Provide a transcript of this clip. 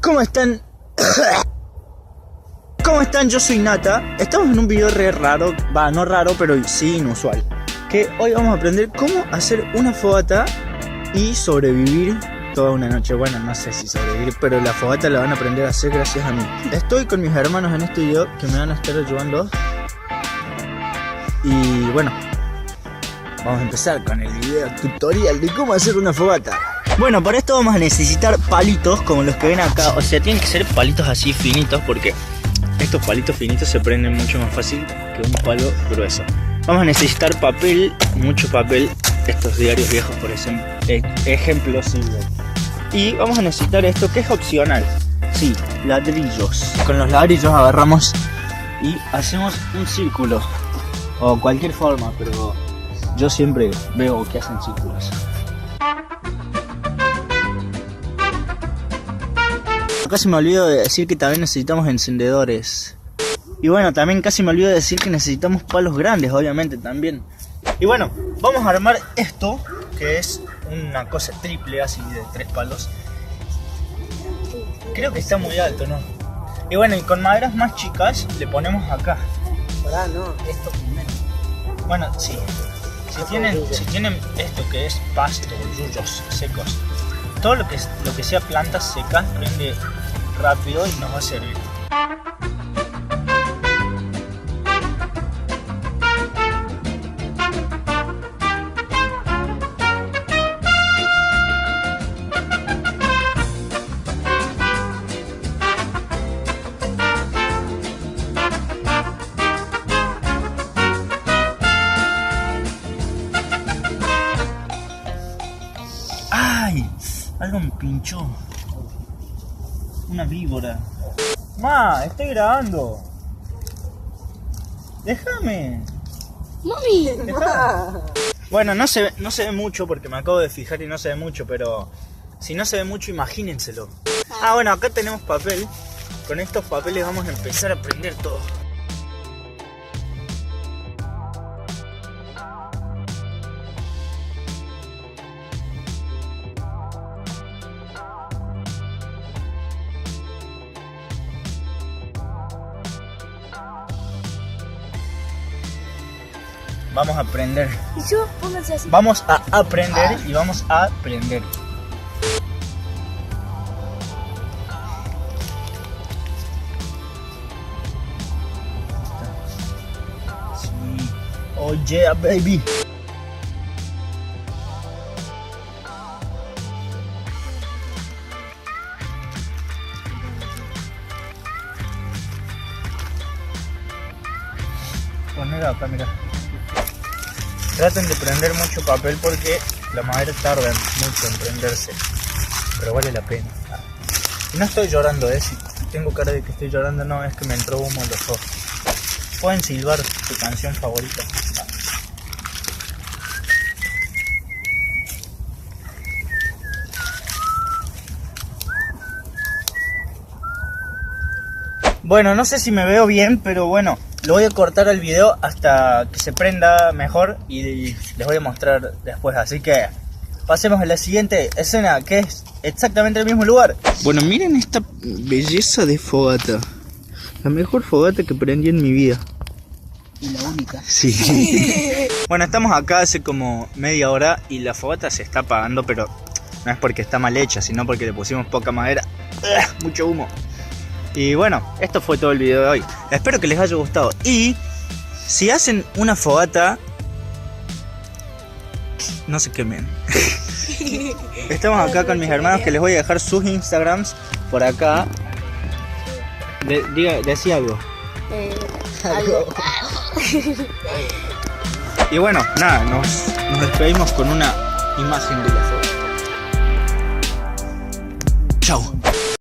¿Cómo están? ¿Cómo están? Yo soy Nata. Estamos en un video re raro, no raro, pero sí inusual. Que hoy vamos a aprender cómo hacer una fogata y sobrevivir toda una noche. Bueno, no sé si sobrevivir, pero la fogata la van a aprender a hacer gracias a mí. Estoy con mis hermanos en este video que me van a estar ayudando. Y bueno, vamos a empezar con el video tutorial de cómo hacer una fogata. Bueno, para esto vamos a necesitar palitos como los que ven acá. O sea, tienen que ser palitos así finitos porque estos palitos finitos se prenden mucho más fácil que un palo grueso. Vamos a necesitar papel, mucho papel. Estos diarios viejos, por ejemplo, sirven. Y vamos a necesitar esto que es opcional. Sí, ladrillos. Con los ladrillos agarramos y hacemos un círculo. O cualquier forma, pero yo siempre veo que hacen círculos. Casi me olvido de decir que también necesitamos encendedores. Y bueno, también casi me olvido de decir que necesitamos palos grandes, obviamente, también. Y bueno, vamos a armar esto, que es una cosa triple, así de 3 palos. Creo que está muy alto, ¿no? Y bueno, y con maderas más chicas le ponemos acá. Pará, no, esto primero. Bueno, sí. Si tienen esto que es pasto, yuyos secos, todo lo que sea plantas secas prende rápido y nos va a servir. ¡Ay! Algo me pinchó. Una víbora. ¡Ma! Estoy grabando. ¡Déjame! ¡Mami! ¡Déjame! Bueno, no se ve mucho porque me acabo de fijar y no se ve mucho, pero si no se ve mucho, imagínenselo. Ah, bueno, acá tenemos papel. Con estos papeles vamos a empezar a prender todo. Vamos a aprender. ¿Y yo? Pónganse así. Vamos a aprender y vamos a aprender. Sí. Oh yeah, baby. Poner acá, mira. Traten de prender mucho papel porque la madera tarda mucho en prenderse, pero vale la pena. Y no estoy llorando, si tengo cara de que estoy llorando, no, es que me entró humo en los ojos. Pueden silbar su canción favorita. Bueno, no sé si me veo bien, pero bueno, lo voy a cortar el video hasta que se prenda mejor y les voy a mostrar después. Así que pasemos a la siguiente escena, que es exactamente el mismo lugar. Bueno, miren esta belleza de fogata. La mejor fogata que prendí en mi vida. Y la única. Sí. Bueno, estamos acá hace como media hora y la fogata se está apagando, pero no es porque está mal hecha, sino porque le pusimos poca madera. Mucho humo. Y bueno, esto fue todo el video de hoy. Espero que les haya gustado. Y si hacen una fogata, no se quemen. Estamos acá con mis hermanos que les voy a dejar sus Instagrams por acá. Decí algo. Algo. Y bueno, nada, nos despedimos con una imagen de la fogata. Chau.